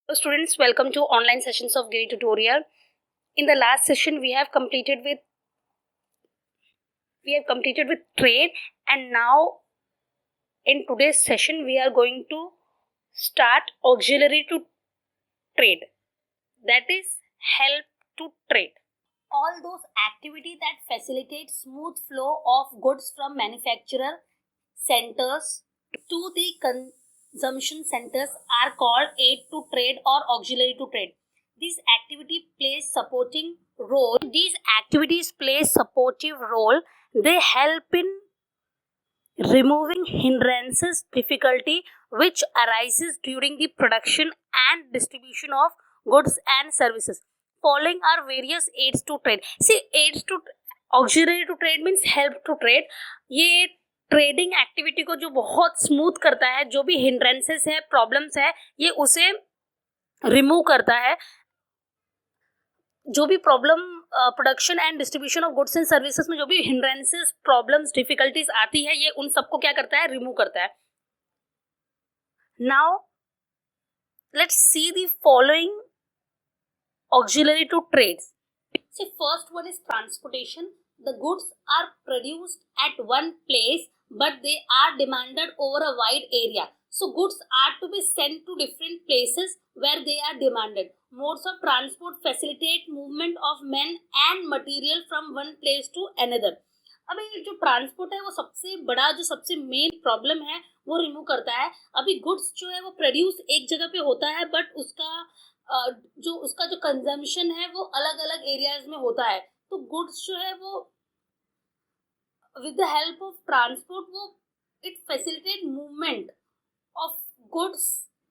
So students, welcome to online sessions of Giri tutorial. In the last session, we have completed with trade, and now in today's session, we are going to start auxiliary to trade. That is help to trade. All those activities that facilitate smooth flow of goods from manufacturer centers to the consumption centers are called aid to trade or auxiliary to trade. These activities play supporting role. These activities play supportive role. They help in removing hindrances, difficulty which arises during the production and distribution of goods and services. Following are various aids to trade. See, aids to auxiliary to trade means help to trade. ये trading activity को जो बहुत smooth करता है, जो भी hindrances है, problems है, ये उसे रिमूव करता है. जो भी problem production and distribution of goods and services में जो भी हिंड्रेंसेस, प्रॉब्लम्स, डिफिकल्टीज आती है, ये उन सबको क्या करता है, रिमूव करता है. Now let's see the following auxiliary to trades. So first one is transportation. The goods are produced at one place, but they are demanded over a wide area. So goods are to be sent to different places where they are demanded. Modes of transport facilitate movement of men and material from one place to another. अभी जो transport है वो सबसे बड़ा, जो सबसे main problem है वो रिमूव करता है. अभी गुड्स जो है वो प्रोड्यूस एक जगह पे होता है, बट उसका जो कंजम्पशन है वो अलग अलग एरियाज में होता है. तो गुड्स जो है वो with the help of transport वो it facilitate movement of goods,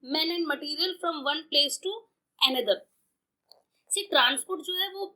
man and material from one place to another. Sea transport जो है वो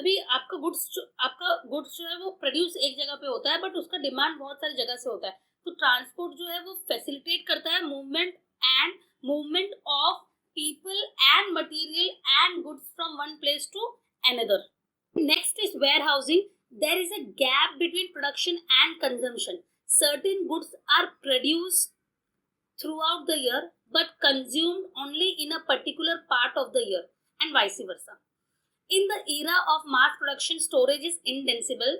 अभी आपका गुड्स जो है वो प्रोड्यूस एक जगह पे होता है, बट उसका डिमांड बहुत सारी जगह से होता है. तो ट्रांसपोर्ट जो है वो फैसिलिटेट करता है movement of people and material and goods from one place to another. Next is warehousing. There is a gap between production and consumption. Certain goods are produced throughout the year but consumed only in a particular part of the year, and vice versa. In the era of mass production, storage is indispensable.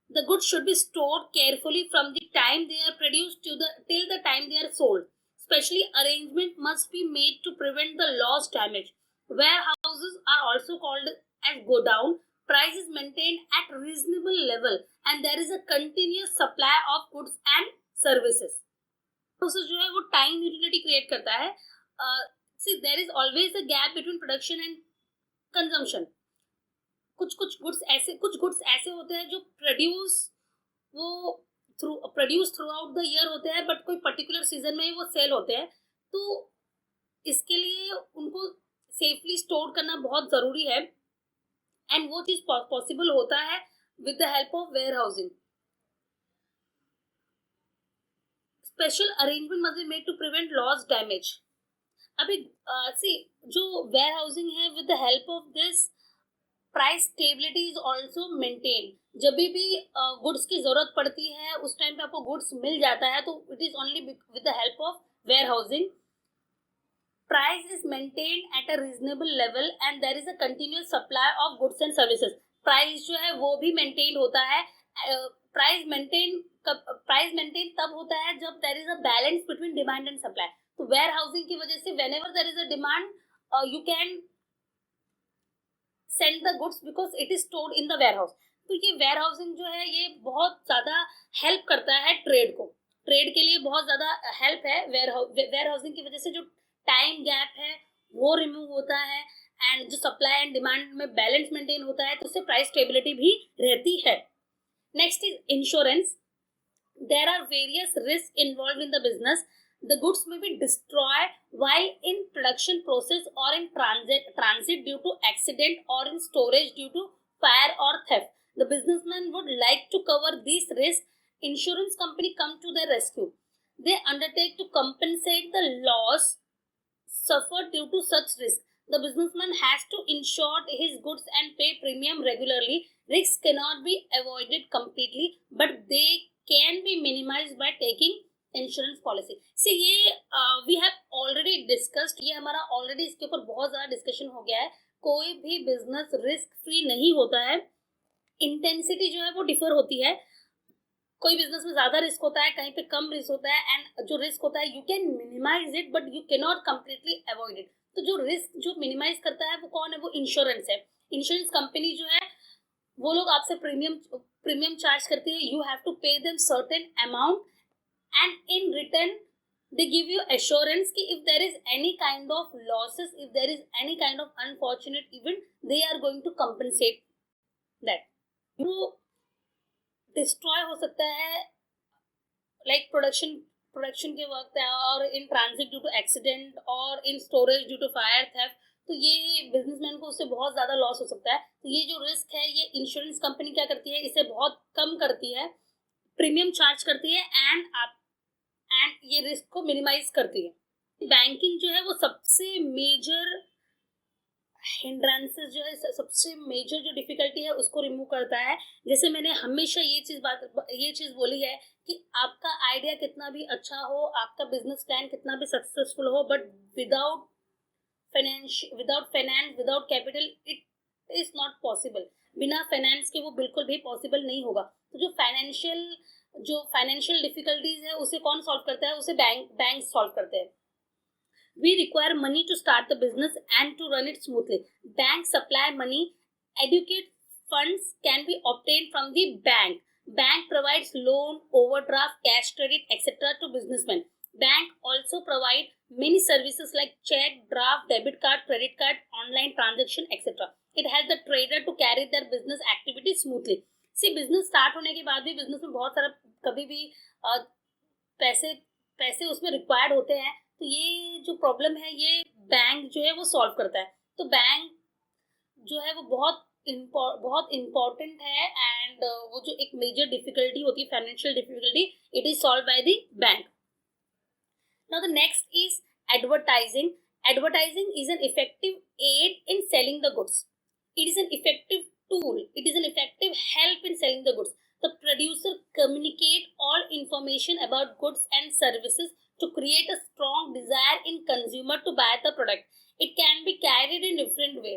The goods should be stored carefully from the time they are produced till the time they are sold. Especially arrangement must be made to prevent the loss damage. Warehouses are also called as godown. Price is maintained at reasonable level and there is a continuous supply of goods and services. तो जो है वो time utility create करता है. See, there is always a gap between production and consumption. कुछ goods ऐसे होते हैं जो produce through out the year होते हैं, बट कोई पर्टिकुलर सीजन में ही वो सेल होते हैं. तो इसके लिए उनको सेफली स्टोर करना बहुत जरूरी है, एंड वो चीज पॉसिबल होता है with the help of warehousing. Special arrangement must be made to prevent loss damage. अभी जो वेयर हाउसिंग है, with the help of this price stability is also maintain. जब भी गुड्स की जरूरत पड़ती है उस टाइम पे आपको गुड्स मिल जाता है, तो it is only with the help of warehousing. Price is maintain at a reasonable level and there is a continuous supply of goods and services. Price जो है वो भी मेंटेन होता है. प्राइस मेंटेन तब होता है जब there is a balance between demand and supply. तो वेयर हाउसिंग की वजह से whenever there is a demand, you can send the goods because it is stored in the warehouse. तो ये वेयर हाउसिंग जो है ये बहुत ज्यादा हेल्प करता है ट्रेड को. ट्रेड के लिए बहुत ज्यादा हेल्प है. वेयर हाउसिंग की वजह से जो टाइम गैप है वो रिमूव होता है, एंड जो सप्लाई एंड डिमांड में बैलेंस मेंटेन होता है, तो उससे प्राइस स्टेबिलिटी भी रहती है. Next is insurance. There are various risk involve in the business. The goods may be destroyed while in production process or in transit due to accident or in storage due to fire or theft. The businessman would like to cover these risks. Insurance company come to their rescue. They undertake to compensate the loss suffered due to such risk. The businessman has to insure his goods and pay premium regularly. Risks cannot be avoided completely, but they can be minimized by taking insurance policy से ये we have already discussed, ये हमारा already इसके ऊपर बहुत ज़्यादा discussion हो गया है। कोई भी बिजनेस रिस्क फ्री नहीं होता है, इंटेंसिटी जो है वो डिफर होती है। कोई बिजनेस में ज्यादा रिस्क होता है, कहीं पे कम रिस्क होता है, एंड जो रिस्क होता है you can minimise it but you can not completely avoid it. तो जो रिस्क जो मिनिमाइज करता है वो कौन है? वो इंश्योरेंस है। इंश्योरेंस कंपनी जो है वो लोग आपसे प्रीमियम चार्ज करती है। You have to pay them certain amount and in return they give you assurance कि if there is any kind of losses, if there is any kind of unfortunate event, they are going to compensate that. वो destroy हो सकता है like production के वक्त है, और in transit due to accident, और in storage due to fire theft. तो ये बिजनेसमैन को उससे बहुत ज़्यादा लॉस हो सकता है। तो ये जो रिस्क है ये इंश्योरेंस कंपनी क्या करती है, इसे बहुत कम करती है, प्रीमियम चार्ज करती है, एंड ये रिस्क को मिनिमाइज करती है। बैंकिंग जो है वो सबसे मेजर हिंड्रेंसेस जो है, सबसे मेजर जो डिफिकल्टी है उसको रिमूव करता है। जैसे मैंने हमेशा ये चीज़ बोली है कि आपका आइडिया कितना भी अच्छा हो, आपका बिजनेस प्लान कितना भी सक्सेसफुल हो, but without finance, without capital, it is not possible. बिना फाइनेंस के वो बिल्कुल भी पॉसिबल नहीं होगा। तो जो फाइनेंशियल डिफिकल्टीज है उसे कौन सॉल्व करता है? उसे बैंक सॉल्व करते हैं। We require money to start the business and to run it smoothly. Banks supply money. Adequate funds can be obtained from the bank. Bank provides loan, overdraft, cash credit, etc. to businessmen. Bank also provide many services like check, draft, debit card, credit card, online transaction, etc. It helps the trader to carry their business activity smoothly. See, business start होने के बाद भी business में बहुत सारा कभी भी पैसे उसमें रिक्वायर्ड होते हैं। तो ये जो प्रॉब्लम है ये बैंक जो है वो सॉल्व करता है। तो बैंक जो है वो बहुत इम्पोर्टेंट है, एंड वो जो एक मेजर डिफिकल्टी होती है, financial difficulty, it is solve by the bank. Now the next is advertising. Advertising is an effective aid in selling the goods. It is an effective tool. It is an effective help in selling the goods. The producer communicate all information about goods and services to create a strong desire in consumer to buy the product. It can be carried in different way.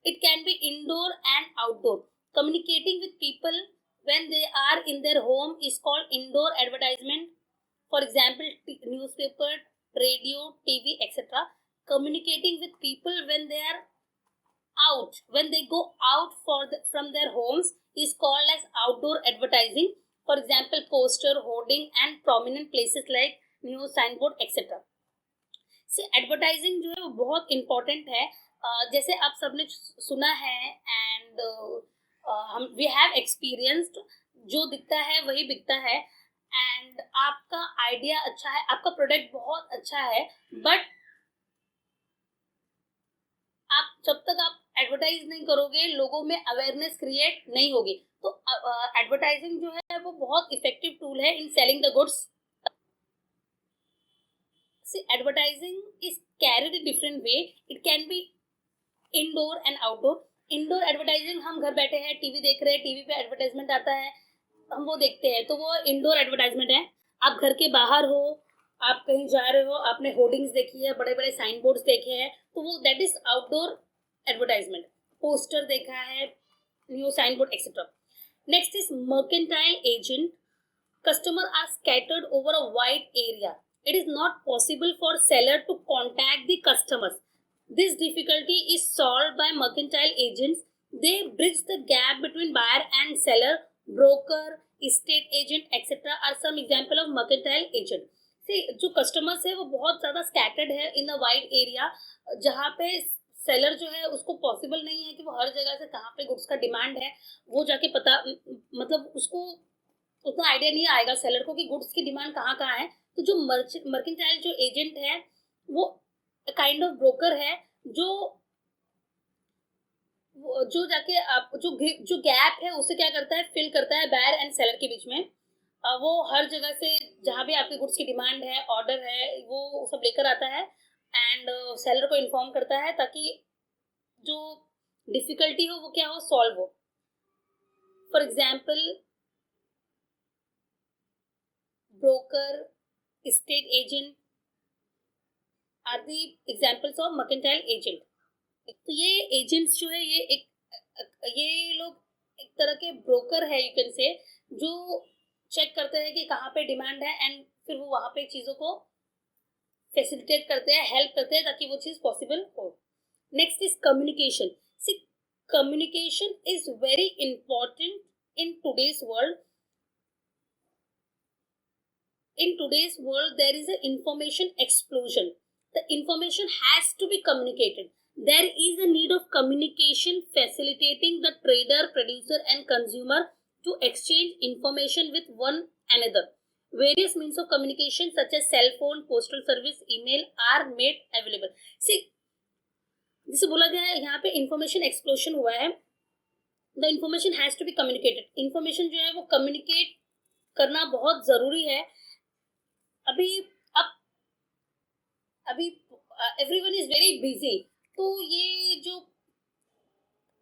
It can be indoor and outdoor. Communicating with people when they are in their home is called indoor advertisement. For example, newspaper, radio, TV, etc. Communicating with people when they are when they go out from their homes is called as outdoor advertising. For example, poster, hoarding and prominent places like news signboard, etc. से advertising जो है वो बहुत important है। जैसे आप सबने सुना है, एंड हम वी हैव एक्सपीरियंस्ड, जो दिखता है वही बिकता है। एंड आपका आइडिया अच्छा है, आपका प्रोडक्ट बहुत अच्छा है, बट जब तक आप एडवर्टाइज नहीं करोगे, लोगों में अवेयरनेस क्रिएट नहीं होगी। तो एडवर्टाइजिंग जो है वो बहुत इफेक्टिव टूल है इन selling the goods. Advertising is carried in different way. It can be indoor and outdoor. Indoor advertising, हम घर बैठे हैं, टीवी देख रहे हैं, टीवी पे एडवर्टाइजमेंट आता है, हम वो देखते हैं, तो वो इंडोर एडवर्टाइजमेंट है। आप घर के बाहर हो, आप कहीं जा रहे हो, आपने होर्डिंग्स देखी है, बड़े बड़े साइन बोर्ड्स देखे हैं, तो वो that is outdoor advertisement. Poster देखा है, new sign board, etcetera. Next is mercantile agent. Customers are scattered over a wide area. It is not possible for seller to contact the customers. This difficulty is solved by mercantile agents. They bridge the gap between buyer and seller. Broker, estate agent, etc. are some example of mercantile agent. See, जो customers है वो बहुत ज़्यादा scattered है in a wide area, जहाँ पे seller जो है उसको पॉसिबल नहीं है कि वो हर जगह से कहाँ पे गुड्स का डिमांड है वो जाके पता, मतलब उसको उतना आइडिया नहीं आएगा सेलर को कि गुड्स की डिमांड कहाँ कहाँ है। तो जो मर्केंटाइल जो एजेंट है वो काइंड ऑफ ब्रोकर है, जो जाके आप जो गैप है उसे क्या करता है, फिल करता है बायर एंड सेलर के बीच में। वो हर जगह से जहाँ भी आपके गुड्स की डिमांड है, ऑर्डर है, वो सब लेकर आता है एंड सेलर को इन्फॉर्म करता है ताकि जो डिफिकल्टी हो वो क्या हो, सॉल्व हो। For example, broker estate agent are the examples of mercantile agent. तो ये एजेंट्स जो है ये लोग एक तरह के ब्रोकर है, यू कैन से, जो चेक करते हैं कि कहाँ पे डिमांड है एंड फिर वो वहाँ पे चीज़ों को फैसिलिटेट करते हैं, हेल्प करते हैं ताकि वो चीज़ पॉसिबल हो. Next is communication. See, communication is very important in today's world. In today's world, there is an information explosion. The information has to be communicated. There is a need of communication facilitating the trader, producer and consumer to exchange information with one another. Various means of communication such as cell phone, postal service, email are made available. See, जिसे बोला गया है यहाँ पे information explosion हुआ है. The information has to be communicated. Information जो है वो कम्युनिकेट करना बहुत जरूरी है. अभी एवरीवन इज वेरी बिजी. तो ये जो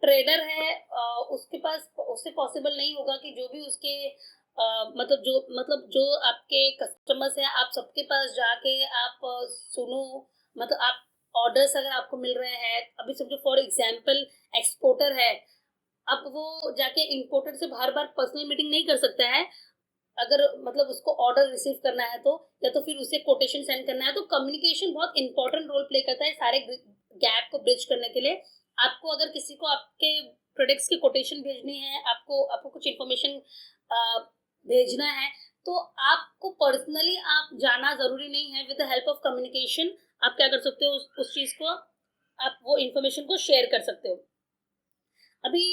ट्रेडर है उससे पॉसिबल नहीं होगा कि जो भी उसके जो आपके कस्टमर्स हैं आप सबके पास जाके आप सुनो. मतलब आप ऑर्डर्स अगर आपको मिल रहे हैं, अभी समझो फॉर एग्जांपल एक्सपोर्टर है, अब वो जाके इंपोर्टर से बार बार पर्सनल मीटिंग नहीं कर सकता है. अगर मतलब उसको ऑर्डर रिसीव करना है तो, या तो फिर उसे कोटेशन सेंड करना है, तो कम्युनिकेशन बहुत इंपॉर्टेंट रोल प्ले करता है सारे गैप को ब्रिज करने के लिए. आपको अगर किसी को आपके प्रोडक्ट्स की कोटेशन भेजनी है, आपको कुछ इन्फॉर्मेशन भेजना है, तो आपको पर्सनली आप जाना जरूरी नहीं है. With the help of communication आप क्या कर सकते हो, उस चीज को आप वो इंफॉर्मेशन को शेयर कर सकते हो. अभी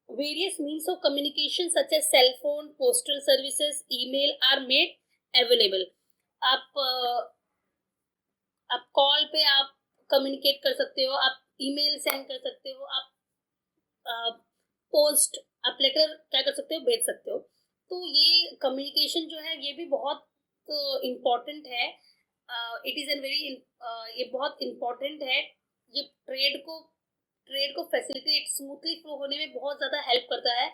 various means of communication such as cell phone, postal services, email are made available. आप कॉल पे आप कम्युनिकेट कर सकते हो, आप ईमेल सेंड कर सकते हो, आप पोस्ट, आप लेटर क्या कर सकते हो, भेज सकते हो. तो ये कम्युनिकेशन जो है ये भी बहुत इम्पॉर्टेंट है. इट इज़ एन वेरी ये बहुत इम्पॉर्टेंट है. ये ट्रेड को फैसिलिटेट स्मूथली फ्लो होने में बहुत ज़्यादा हेल्प करता है.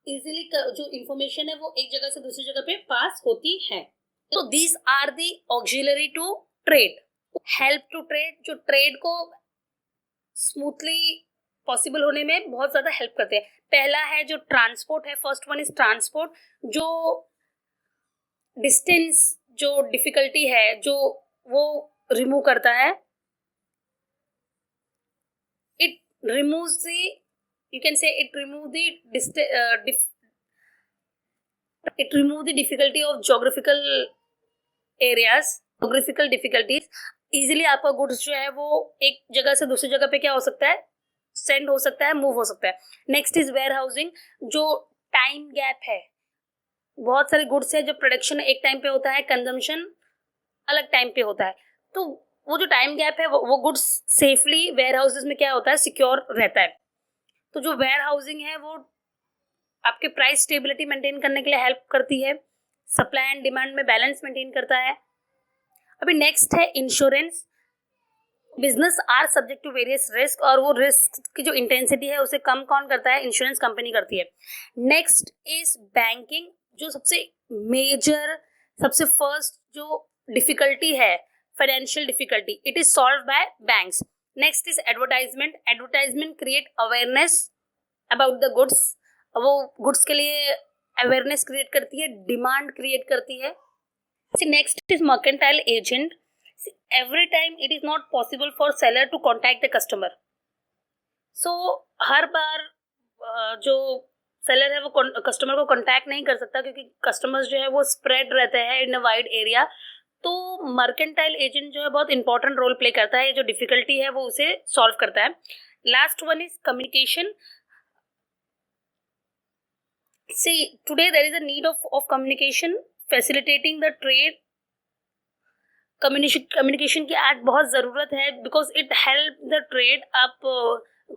इजीली जो इंफॉर्मेशन है वो एक जगह से दूसरी जगह पे पास होती है. तो these are the auxiliary to trade. Help to trade, जो ट्रेड को स्मूथली पॉसिबल होने में बहुत ज़्यादा हेल्प करते हैं. पहला है जो ट्रांसपोर्ट है. First one is transport. जो डिस्टेंस, जो डिफिकल्टी है, जो वो रिमूव करता है. It removes the, you can say it remove the difficulty of geographical areas, geographical difficulties. Easily आपका गुड्स जो है वो एक जगह से दूसरी जगह पे क्या हो सकता है, सेंड हो सकता है, मूव हो सकता है. Next is warehousing. जो टाइम गैप है, बहुत सारे गुड्स है जो प्रोडक्शन एक टाइम पे होता है, कंजम्पशन अलग टाइम पे होता है. तो वो जो टाइम गैप है वो गुड्स सेफली वेयर हाउसेज में क्या होता है, सिक्योर रहता है. तो जो वेयर हाउसिंग है वो आपके प्राइस स्टेबिलिटी मेंटेन करने के लिए हेल्प करती है. सप्लाई एंड डिमांड में बैलेंस मेंटेन करता है. अभी नेक्स्ट है insurance. Business are subject to various risk, और वो रिस्क की जो इंटेंसिटी है उसे कम कौन करता है, इंश्योरेंस कंपनी करती है. Next is banking. जो सबसे मेजर, सबसे फर्स्ट जो डिफिकल्टी है, financial difficulty, it is solve bye banks. Next is advertisement. Advertisement create awareness about the goods. वो गुड्स के लिए अवेयरनेस क्रिएट करती है, डिमांड क्रिएट करती है. Next is mercantile agent. Every time it is not possible for seller to contact the customer. So हर बार जो सेलर है वो कस्टमर को कॉन्टैक्ट नहीं कर सकता, क्योंकि कस्टमर्स जो है वो स्प्रेड रहते हैं इन अ वाइड एरिया. तो मर्केंटाइल एजेंट जो है बहुत इंपॉर्टेंट रोल प्ले करता है. जो डिफिकल्टी है वो उसे सॉल्व करता है. Last one is communication. See, today there is a need of communication facilitating the trade. Communication की आज बहुत ज़रूरत है, because it help the trade. आप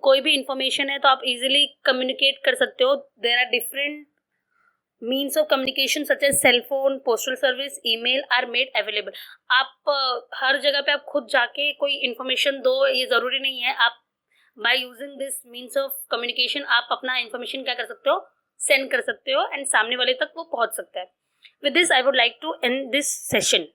कोई भी इंफॉर्मेशन है तो आप इजीली कम्युनिकेट कर सकते हो. There are different means of communication such as cell phone, postal service, email are made available. आप हर जगह पे आप खुद जाके कोई इन्फॉर्मेशन दो, ये ज़रूरी नहीं है. आप by using this means of communication आप अपना इन्फॉर्मेशन क्या कर सकते हो, सेंड कर सकते हो, एंड सामने वाले तक वो पहुंच सकता है. With this, I would like to end this session.